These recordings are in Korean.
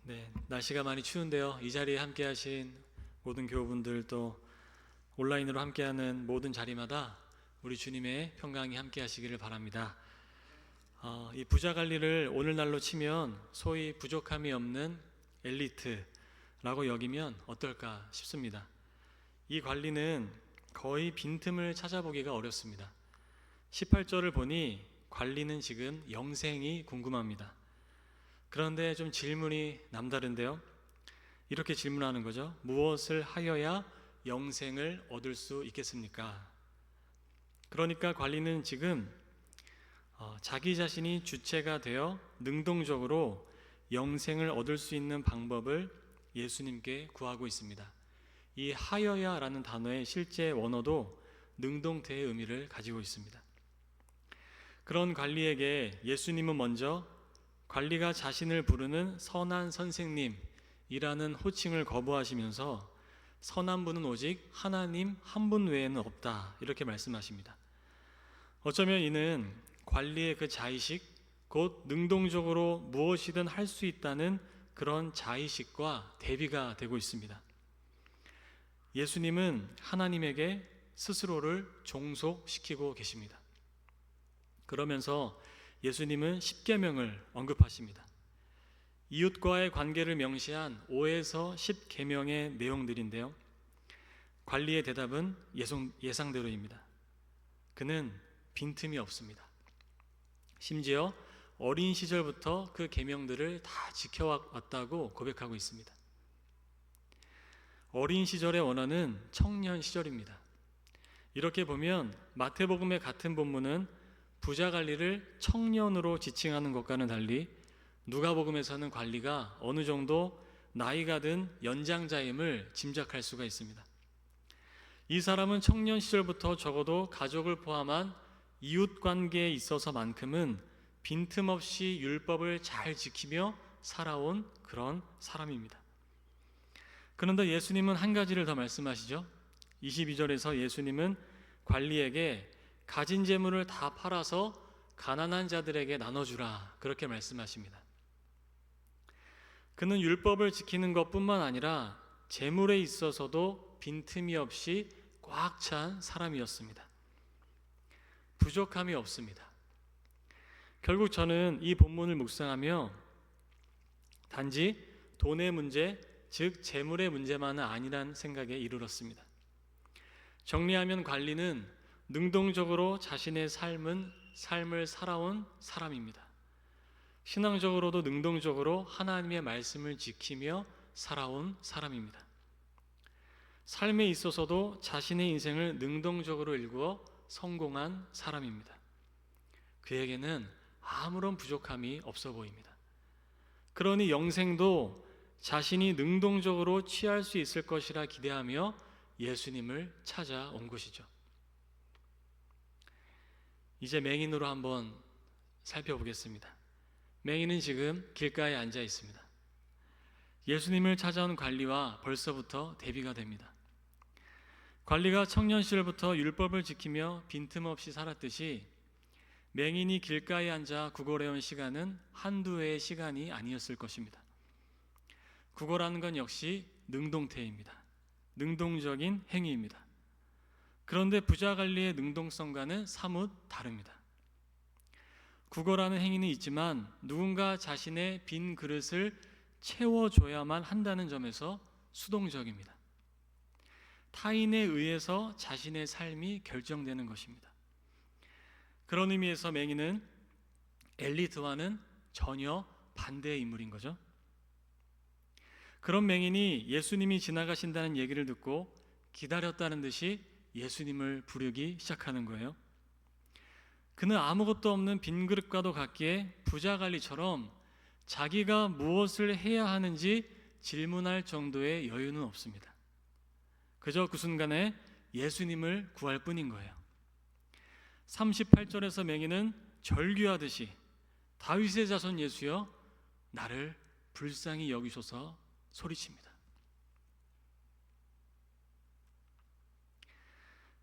네, 날씨가 많이 추운데요. 이 자리에 함께하신 모든 교우분들 또 온라인으로 함께하는 모든 자리마다 우리 주님의 평강이 함께하시기를 바랍니다. 이 부자 관리를 오늘날로 치면 소위 부족함이 없는 엘리트라고 여기면 어떨까 싶습니다. 이 관리는 거의 빈틈을 찾아보기가 어렵습니다. 18절을 보니 관리는 지금 영생이 궁금합니다. 그런데 좀 질문이 남다른데요. 이렇게 질문하는 거죠. 무엇을 하여야 영생을 얻을 수 있겠습니까? 그러니까 관리는 지금 자기 자신이 주체가 되어 능동적으로 영생을 얻을 수 있는 방법을 예수님께 구하고 있습니다. 이 하여야라는 단어의 실제 원어도 능동태의 의미를 가지고 있습니다. 그런 관리에게 예수님은 먼저 관리가 자신을 부르는 선한 선생님이라는 호칭을 거부하시면서 선한 분은 오직 하나님 한 분 외에는 없다, 이렇게 말씀하십니다. 어쩌면 이는 관리의 그 자의식, 곧 능동적으로 무엇이든 할 수 있다는 그런 자의식과 대비가 되고 있습니다. 예수님은 하나님에게 스스로를 종속시키고 계십니다. 그러면서 예수님은 십계명을 언급하십니다. 이웃과의 관계를 명시한 5에서 10계명의 내용들인데요. 관리의 대답은 예상대로입니다. 그는 빈틈이 없습니다. 심지어 어린 시절부터 그 계명들을 다 지켜왔다고 고백하고 있습니다. 어린 시절의 원어는 청년 시절입니다. 이렇게 보면 마태복음의 같은 본문은 부자 관리를 청년으로 지칭하는 것과는 달리 누가복음에서는 관리가 어느 정도 나이가 든 연장자임을 짐작할 수가 있습니다. 이 사람은 청년 시절부터 적어도 가족을 포함한 이웃 관계에 있어서만큼은 빈틈없이 율법을 잘 지키며 살아온 그런 사람입니다. 그런데 예수님은 한 가지를 더 말씀하시죠. 22절에서 예수님은 관리에게 가진 재물을 다 팔아서 가난한 자들에게 나눠주라, 그렇게 말씀하십니다. 그는 율법을 지키는 것뿐만 아니라 재물에 있어서도 빈틈이 없이 꽉 찬 사람이었습니다. 부족함이 없습니다. 결국 저는 이 본문을 묵상하며 단지 돈의 문제, 즉 재물의 문제만은 아니란 생각에 이르렀습니다. 정리하면 관리는 능동적으로 자신의 삶을 살아온 사람입니다. 신앙적으로도 능동적으로 하나님의 말씀을 지키며 살아온 사람입니다. 삶에 있어서도 자신의 인생을 능동적으로 일구어 성공한 사람입니다. 그에게는 아무런 부족함이 없어 보입니다. 그러니 영생도 자신이 능동적으로 취할 수 있을 것이라 기대하며 예수님을 찾아온 것이죠. 이제 맹인으로 한번 살펴보겠습니다. 맹인은 지금 길가에 앉아 있습니다. 예수님을 찾아온 관리와 벌써부터 대비가 됩니다. 관리가 청년 시절부터 율법을 지키며 빈틈없이 살았듯이 맹인이 길가에 앉아 구걸해온 시간은 한두 해의 시간이 아니었을 것입니다. 구걸하는 건 역시 능동태입니다. 능동적인 행위입니다. 그런데 부자 관리의 능동성과는 사뭇 다릅니다. 구걸하는 행위는 있지만 누군가 자신의 빈 그릇을 채워줘야만 한다는 점에서 수동적입니다. 타인에 의해서 자신의 삶이 결정되는 것입니다. 그런 의미에서 맹인은 엘리트와는 전혀 반대의 인물인 거죠. 그런 맹인이 예수님이 지나가신다는 얘기를 듣고 기다렸다는 듯이 예수님을 부르기 시작하는 거예요. 그는 아무것도 없는 빈 그릇과도 같기에 부자 관리처럼 자기가 무엇을 해야 하는지 질문할 정도의 여유는 없습니다. 그저 그 순간에 예수님을 구할 뿐인 거예요. 38절에서 맹인은 절규하듯이 다윗의 자손 예수여 나를 불쌍히 여기소서 소리칩니다.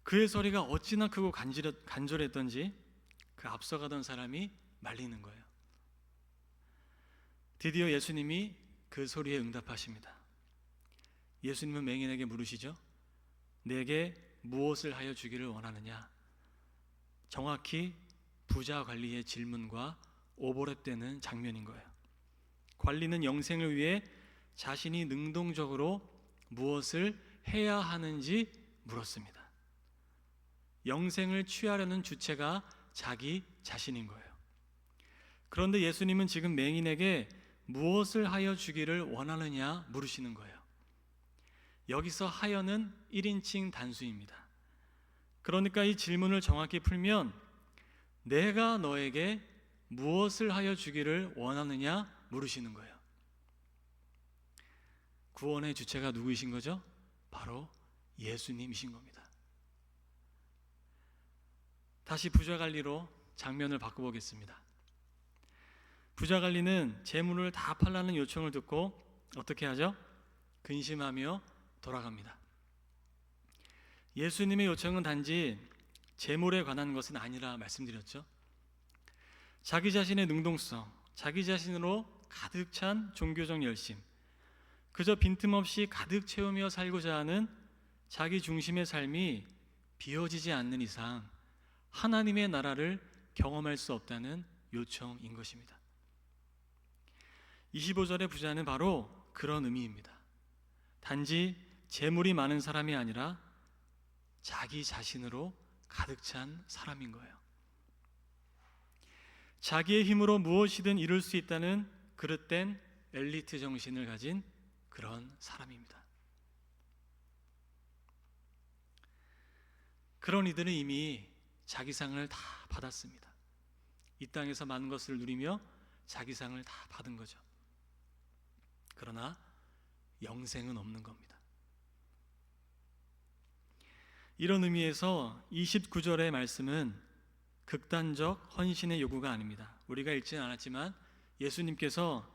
그의 소리가 어찌나 크고 간절했던지 그 앞서가던 사람이 말리는 거예요. 드디어 예수님이 그 소리에 응답하십니다. 예수님은 맹인에게 물으시죠. 내게 무엇을 하여 주기를 원하느냐? 정확히 부자 관리의 질문과 오버랩되는 장면인 거예요. 관리는 영생을 위해 자신이 능동적으로 무엇을 해야 하는지 물었습니다. 영생을 취하려는 주체가 자기 자신인 거예요. 그런데 예수님은 지금 맹인에게 무엇을 하여 주기를 원하느냐 물으시는 거예요. 여기서 하여는 1인칭 단수입니다. 그러니까 이 질문을 정확히 풀면 내가 너에게 무엇을 하여 주기를 원하느냐 물으시는 거예요. 구원의 주체가 누구이신 거죠? 바로 예수님이신 겁니다. 다시 부자관리로 장면을 바꿔보겠습니다. 부자관리는 재물을 다 팔라는 요청을 듣고 어떻게 하죠? 근심하며 돌아갑니다. 예수님의 요청은 단지 재물에 관한 것은 아니라 말씀드렸죠. 자기 자신의 능동성, 자기 자신으로 가득 찬 종교적 열심, 그저 빈틈없이 가득 채우며 살고자 하는 자기 중심의 삶이 비워지지 않는 이상 하나님의 나라를 경험할 수 없다는 요청인 것입니다. 25절의 부자는 바로 그런 의미입니다. 단지 재물이 많은 사람이 아니라 자기 자신으로 가득 찬 사람인 거예요. 자기의 힘으로 무엇이든 이룰 수 있다는 그릇된 엘리트 정신을 가진 그런 사람입니다. 그런 이들은 이미 자기 상을 다 받았습니다. 이 땅에서 많은 것을 누리며 자기 상을 다 받은 거죠. 그러나 영생은 없는 겁니다. 이런 의미에서 29절의 말씀은 극단적 헌신의 요구가 아닙니다. 우리가 읽지는 않았지만 예수님께서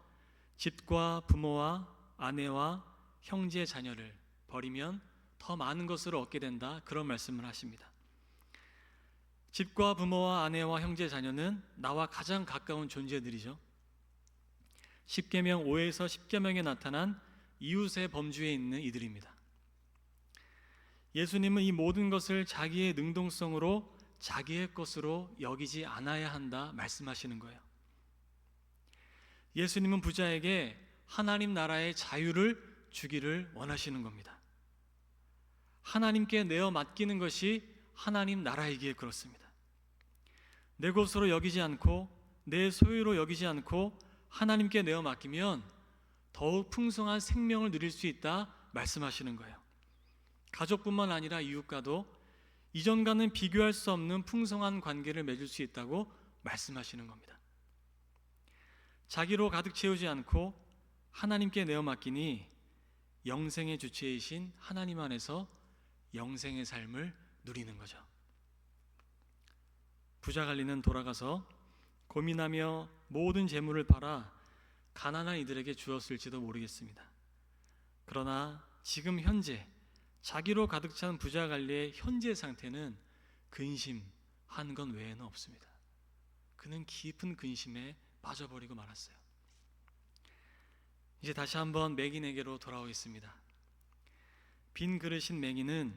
집과 부모와 아내와 형제 자녀를 버리면 더 많은 것을 얻게 된다, 그런 말씀을 하십니다. 집과 부모와 아내와 형제 자녀는 나와 가장 가까운 존재들이죠. 십계명 5에서 10계명에 나타난 이웃의 범주에 있는 이들입니다. 예수님은 이 모든 것을 자기의 능동성으로 자기의 것으로 여기지 않아야 한다 말씀하시는 거예요. 예수님은 부자에게 하나님 나라의 자유를 주기를 원하시는 겁니다. 하나님께 내어 맡기는 것이 하나님 나라이기에 그렇습니다. 내 것으로 여기지 않고 내 소유로 여기지 않고 하나님께 내어 맡기면 더욱 풍성한 생명을 누릴 수 있다 말씀하시는 거예요. 가족뿐만 아니라 이웃과도 이전과는 비교할 수 없는 풍성한 관계를 맺을 수 있다고 말씀하시는 겁니다. 자기로 가득 채우지 않고 하나님께 내어 맡기니 영생의 주체이신 하나님 안에서 영생의 삶을 누리는 거죠. 부자관리는 돌아가서 고민하며 모든 재물을 팔아 가난한 이들에게 주었을지도 모르겠습니다. 그러나 지금 현재 자기로 가득 찬 부자관리의 현재 상태는 근심한 것 외에는 없습니다. 그는 깊은 근심에 빠져버리고 말았어요. 이제 다시 한번 맹인에게로 돌아오겠습니다. 빈 그릇인 맹인은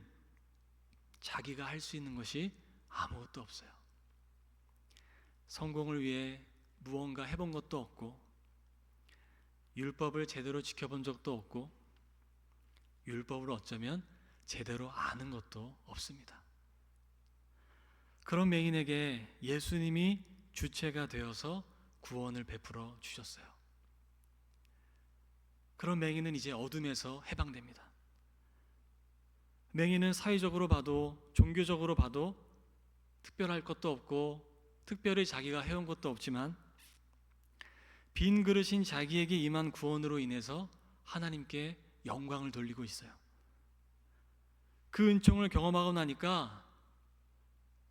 자기가 할 수 있는 것이 아무것도 없어요. 성공을 위해 무언가 해본 것도 없고, 율법을 제대로 지켜본 적도 없고, 율법을 어쩌면 제대로 아는 것도 없습니다. 그런 맹인에게 예수님이 주체가 되어서 구원을 베풀어 주셨어요. 그런 맹인은 이제 어둠에서 해방됩니다. 맹인은 사회적으로 봐도 종교적으로 봐도 특별할 것도 없고 특별히 자기가 해온 것도 없지만 빈 그릇인 자기에게 임한 구원으로 인해서 하나님께 영광을 돌리고 있어요. 그 은총을 경험하고 나니까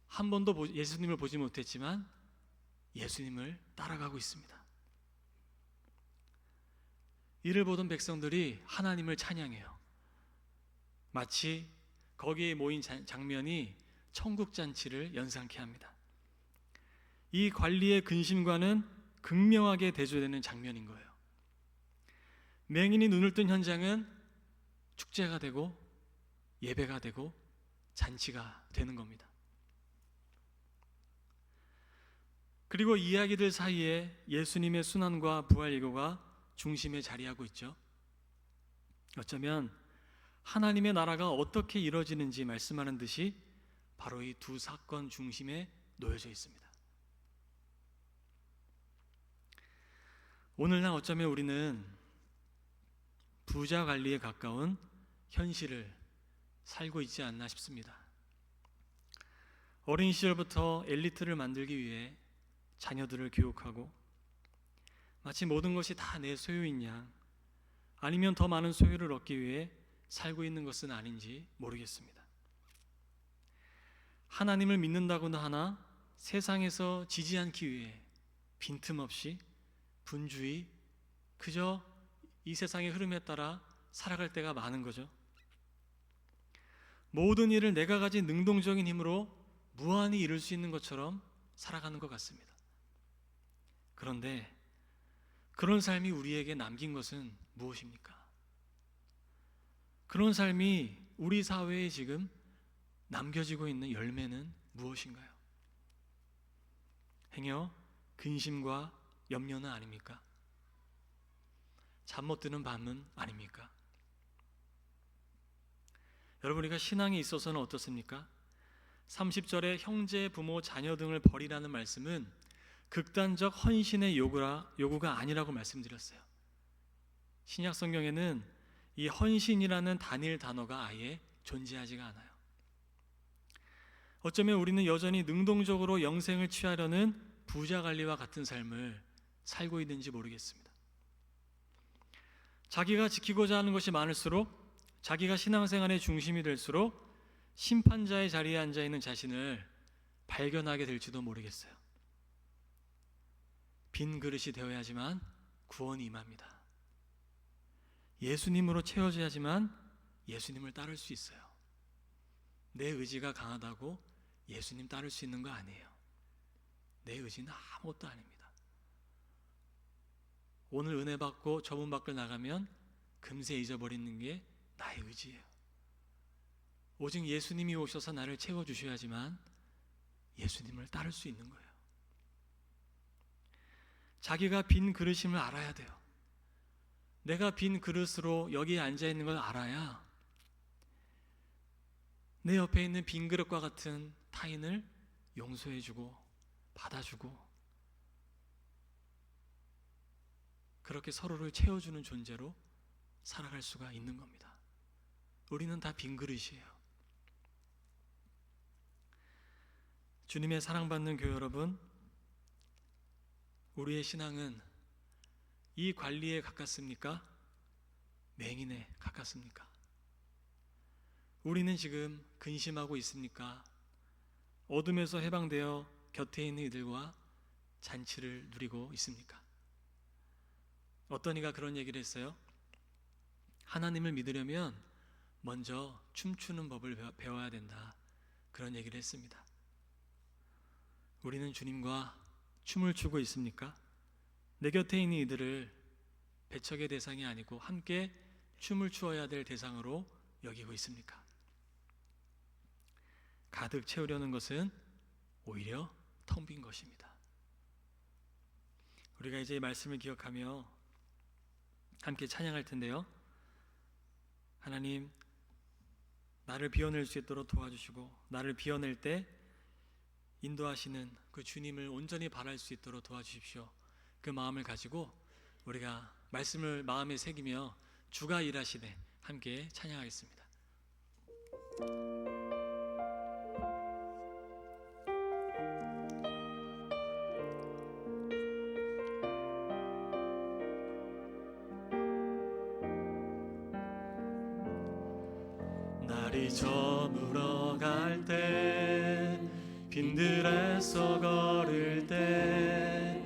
한 번도 예수님을 보지 못했지만 예수님을 따라가고 있습니다. 이를 보던 백성들이 하나님을 찬양해요. 마치 거기에 모인 장면이 천국잔치를 연상케 합니다. 이 관리의 근심과는 극명하게 대조되는 장면인 거예요. 맹인이 눈을 뜬 현장은 축제가 되고 예배가 되고 잔치가 되는 겁니다. 그리고 이야기들 사이에 예수님의 순환과 부활 예고가 중심에 자리하고 있죠. 어쩌면 하나님의 나라가 어떻게 이루어지는지 말씀하는 듯이 바로 이 두 사건 중심에 놓여져 있습니다. 오늘날 어쩌면 우리는 부자 관리에 가까운 현실을 살고 있지 않나 싶습니다. 어린 시절부터 엘리트를 만들기 위해 자녀들을 교육하고 마치 모든 것이 다 내 소유인 양, 아니면 더 많은 소유를 얻기 위해 살고 있는 것은 아닌지 모르겠습니다. 하나님을 믿는다고는 하나 세상에서 지지 않기 위해 빈틈없이 분주히 그저 이 세상의 흐름에 따라 살아갈 때가 많은 거죠. 모든 일을 내가 가진 능동적인 힘으로 무한히 이룰 수 있는 것처럼 살아가는 것 같습니다. 그런데 그런 삶이 우리에게 남긴 것은 무엇입니까? 그런 삶이 우리 사회에 지금 남겨지고 있는 열매는 무엇인가요? 행여 근심과 염려는 아닙니까? 잠 못 드는 밤은 아닙니까? 여러분, 우리가 신앙에 있어서는 어떻습니까? 30절에 형제, 부모, 자녀 등을 버리라는 말씀은 극단적 헌신의 요구가 아니라고 말씀드렸어요. 신약 성경에는 이 헌신이라는 단일 단어가 아예 존재하지가 않아요. 어쩌면 우리는 여전히 능동적으로 영생을 취하려는 부자 관리와 같은 삶을 살고 있는지 모르겠습니다. 자기가 지키고자 하는 것이 많을수록, 자기가 신앙생활의 중심이 될수록 심판자의 자리에 앉아있는 자신을 발견하게 될지도 모르겠어요. 빈 그릇이 되어야지만 구원이 임합니다. 예수님으로 채워져야지만 예수님을 따를 수 있어요. 내 의지가 강하다고 예수님 따를 수 있는 거 아니에요. 내 의지는 아무것도 아닙니다. 오늘 은혜 받고 저 문 밖을 나가면 금세 잊어버리는 게 나의 의지예요. 오직 예수님이 오셔서 나를 채워주셔야지만 예수님을 따를 수 있는 거예요. 자기가 빈 그릇임을 알아야 돼요. 내가 빈 그릇으로 여기에 앉아있는 걸 알아야 내 옆에 있는 빈 그릇과 같은 타인을 용서해주고 받아주고 그렇게 서로를 채워주는 존재로 살아갈 수가 있는 겁니다. 우리는 다 빈 그릇이에요. 주님의 사랑받는 교회 여러분, 우리의 신앙은 이 관리에 가깝습니까? 맹인에 가깝습니까? 우리는 지금 근심하고 있습니까? 어둠에서 해방되어 곁에 있는 이들과 잔치를 누리고 있습니까? 어떤 이가 그런 얘기를 했어요. 하나님을 믿으려면 먼저 춤추는 법을 배워야 된다. 그런 얘기를 했습니다. 우리는 주님과 춤을 추고 있습니까? 내 곁에 있는 이들을 배척의 대상이 아니고 함께 춤을 추어야 될 대상으로 여기고 있습니까? 가득 채우려는 것은 오히려 텅 빈 것입니다. 우리가 이제 이 말씀을 기억하며 함께 찬양할 텐데요. 하나님, 나를 비워낼 수 있도록 도와주시고 나를 비워낼 때 인도하시는 그 주님을 온전히 바랄 수 있도록 도와주십시오. 그 마음을 가지고 우리가 말씀을 마음에 새기며 주가 일하시네 함께 찬양하겠습니다. 날이 저물어 갈 때 빈들에서 걸을 때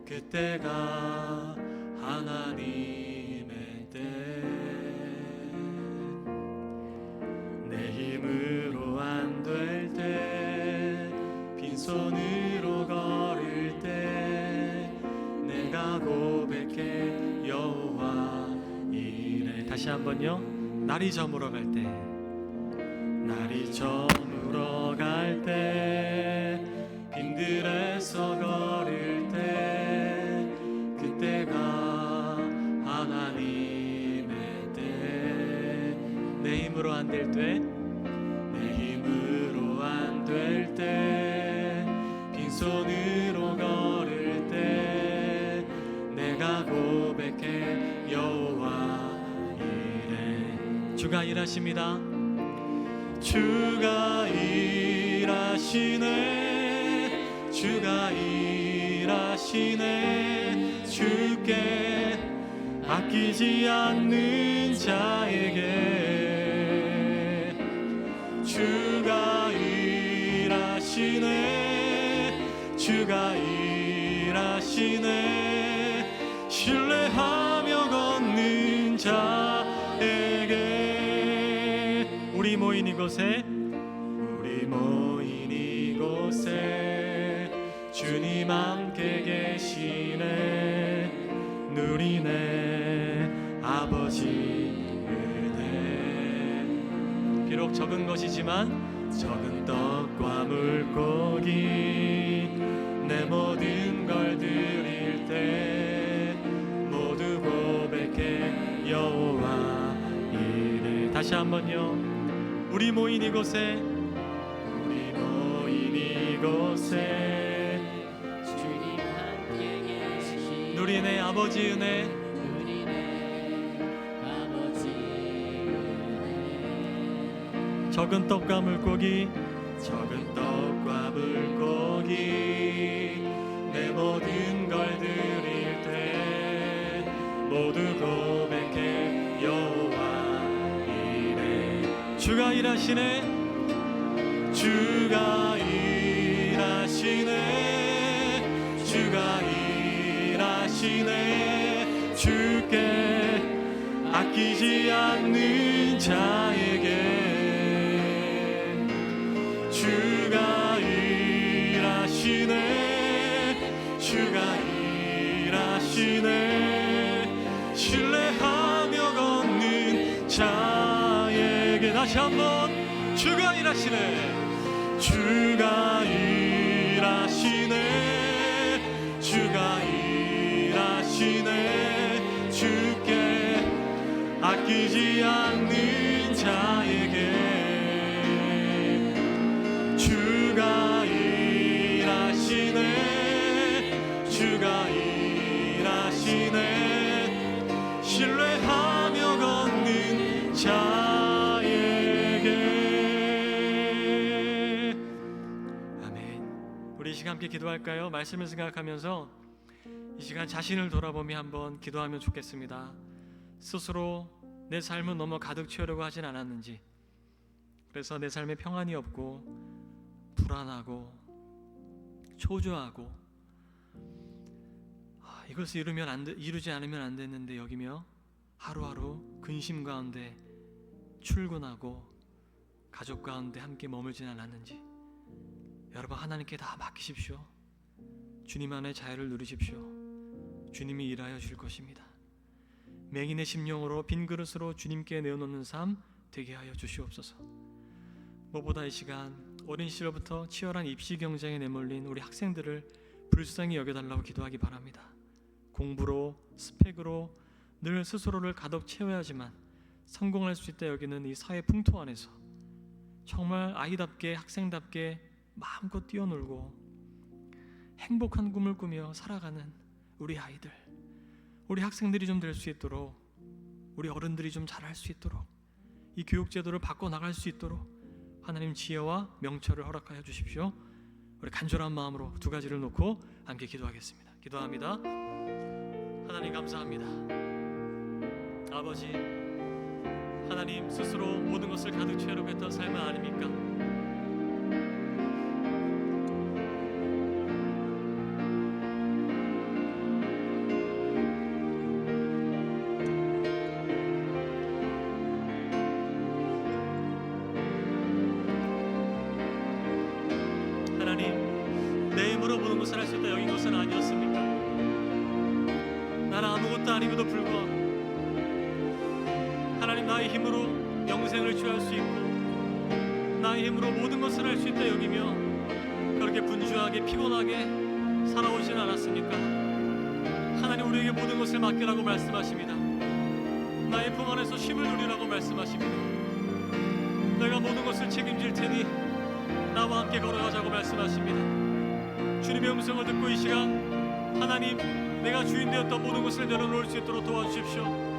그때가 하나님의 때 내 힘으로 안 될 때 빈손으로 걸을 때 내가 고백해 여호와 다시 한번요. 날이 저물어 갈 때, 날이 저물어 갈 때, 빈들에서 걸을 때, 그때가 하나님의 때. 내 힘으로 안 될 때, 내 힘으로 안 될 때, 빈손으로 걸을 때, 내가 고백해 여호와 이래. 주가 일하십니다. 주가 일하시네. 주가 일하시네. 주께 아끼지 않는 자에게 주가 일하시네. 주가 일하시네. 신뢰하며 걷는 자에게. 우리 모인 이곳에, 우리 모인 이곳에 주님 함께 계시네. 누리네 아버지 은혜. 비록 적은 것이지만 적은 떡과 물고기, 내 모든 걸 드릴 때 모두 고백해 여호와 이래. 다시 한번요. 우리 모인 이곳에, 우리 모인 이곳에 주님 함께 계시네. 누리네 아버지 은혜. 누리네 아버지 은혜. 적은 떡과 물고기, 적은 떡과 물고기, 내 모든 걸 드릴 때 모두 고백해 여호와 이래. 주가 일하시네. 주가 일하시네. 주가 일하시네. 주께 아끼지 않는 자에게 주가 일하시네. 주가 일하시네. 신뢰하며 걷는 자에게. 다시 한번. 주가 일하시네. 주가 일하시네. 주가 일하시네. 주께 아끼지 않는 자에게 주가 일하시네. 주가 일하시네. 신뢰하며 걷는 자에게. 아멘. 우리 이 시간 함께 기도할까요? 말씀을 생각하면서 이 시간 자신을 돌아보며 한번 기도하면 좋겠습니다. 스스로 내 삶은 너무 가득 채우려고 하진 않았는지, 그래서 내 삶에 평안이 없고 불안하고 초조하고 이것을 이루지 않으면 안 되는데 여기며 하루하루 근심 가운데 출근하고 가족 가운데 함께 머물진 않았는지, 여러분 하나님께 다 맡기십시오. 주님 안에 자유를 누리십시오. 주님이 일하여 줄 것입니다. 맹인의 심령으로 빈 그릇으로 주님께 내어놓는 삶 되게 하여 주시옵소서. 무엇보다 이 시간 어린 시절부터 치열한 입시 경쟁에 내몰린 우리 학생들을 불쌍히 여겨달라고 기도하기 바랍니다. 공부로, 스펙으로 늘 스스로를 가득 채워야지만 성공할 수 있다 여기는 이 사회 풍토 안에서 정말 아이답게, 학생답게 마음껏 뛰어놀고 행복한 꿈을 꾸며 살아가는 우리 아이들, 우리 학생들이 좀 될 수 있도록, 우리 어른들이 좀 잘할 수 있도록, 이 교육제도를 바꿔나갈 수 있도록 하나님 지혜와 명철을 허락하여 주십시오. 우리 간절한 마음으로 두 가지를 놓고 함께 기도하겠습니다. 기도합니다. 하나님 감사합니다. 아버지, 하나님 스스로 모든 것을 가득 채우려고 했던 삶은 아닙니까? 내 힘으로 모든 것을 할 수 있다 여긴 것은 아니었습니까? 나는 아무것도 아님에도 불구하고 나의 힘으로 영생을 취할 수 있고 나의 힘으로 모든 것을 할 수 있다 여기며 그렇게 분주하게 피곤하게 살아오진 않았습니까? 하나님 우리에게 모든 것을 맡기라고 말씀하십니다. 나의 품 안에서 쉼을 누리라고 말씀하십니다. 내가 모든 것을 책임질 테니 나와 함께 걸어가자고 말씀하십니다. 주님의 음성을 듣고 이 시간 하나님 내가 주인 되었던 모든 것을 내려놓을 수 있도록 도와주십시오.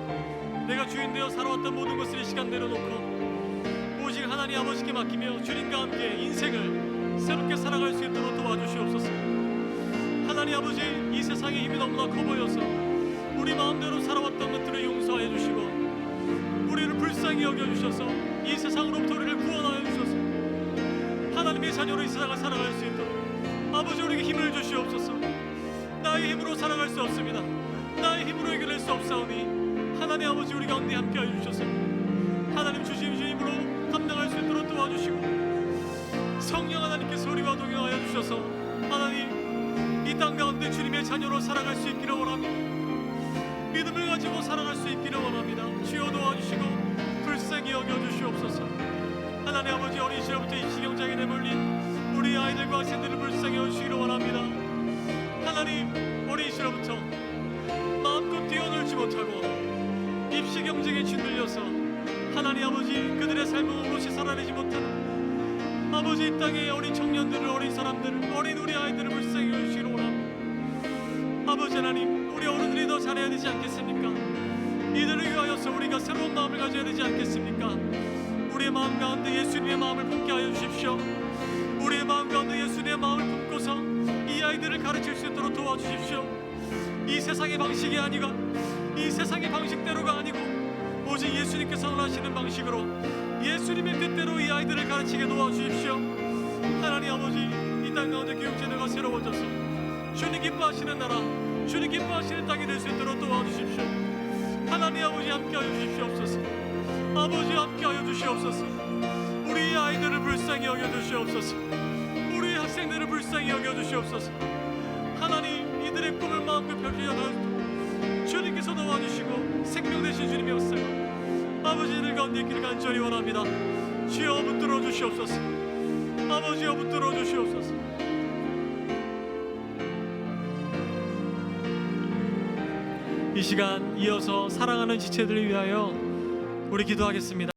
내가 주인 되어 살아왔던 모든 것을 이 시간 내려놓고 오직 하나님 아버지께 맡기며 주님과 함께 인생을 새롭게 살아갈 수 있도록 도와주시옵소서. 하나님 아버지 이 세상의 힘이 너무나 커 보여서 우리 마음대로 살아왔던 것들을 용서하여 주시고 우리를 불쌍히 여겨주셔서 이 세상으로부터 우리를 구원하여 주셔서 하나님의 자녀로 이 세상을 살아갈 수 있도록 아버지 우리에게 힘을 주시옵소서. 나의 힘으로 살아갈 수 없습니다. 나의 힘으로 이겨낼 수 없사오니 하나님 아버지 우리 가운데 함께하여 주셔서 하나님 주신 힘으로 감당할 수 있도록 도와주시고 성령 하나님께서 우리와 동행하여 주셔서 하나님 이 땅 가운데 주님의 자녀로 살아갈 수 있기를 원합니다. 믿음을 가지고 살아갈 수 있기를 원합니다. 주여 도와주시고 불쌍히 여겨주시옵소서. 하나님 아버지 어린 시절부터 이 지경장에 내몰린 우리 아이들과 학생들을 불쌍히 여주시기를 원합니다. 하나님 어린 시절부터 마음껏 뛰어놀지 못하고 입시 경쟁에 짓눌려서 하나님 아버지 그들의 삶을 오롯이 살아내지 못하는 아버지 이 땅의 어린 청년들을 어린 사람들을 어린 우리 아이들을 불쌍히 여주시기를 원합니다. 아버지 하나님 우리 어른들이 더 잘해야 되지 않겠습니까? 이들을 위하여서 우리가 새로운 마음을 가져야 되지 않겠습니까? 우리의 마음 가운데 예수님의 마음을 품게 하여 주십시오. 우리의 마음 가운데 예수님의 마음을 품고서 이 아이들을 가르칠 수 있도록 도와주십시오. 이 세상의 방식이 아니고 이 세상의 방식대로가 아니고 오직 예수님께서 원하시는 방식으로 예수님의 뜻대로 이 아이들을 가르치게 도와주십시오. 하나님 아버지 이 땅 가운데 교육제도가 새로워져서 주님 기뻐하시는 나라 주님 기뻐하시는 땅이 될 수 있도록 도와주십시오. 하나님 아버지 함께하여 주시옵소서. 아버지 함께하여 주시옵소서. 우리 아이들을 불쌍히 여겨주시옵소서. 우리 학생들을 불쌍히 여겨주시옵소서. 하나님 이들의 꿈을 마음껏 펼쳐나갈 주님께서 도와주시고 생명 되신 주님의 역사가 아버지들 가운데 있기를 간절히 원합니다. 주여 붙들어 주시옵소서. 아버지여 붙들어 주시옵소서. 이 시간 이어서 사랑하는 지체들을 위하여 우리 기도하겠습니다.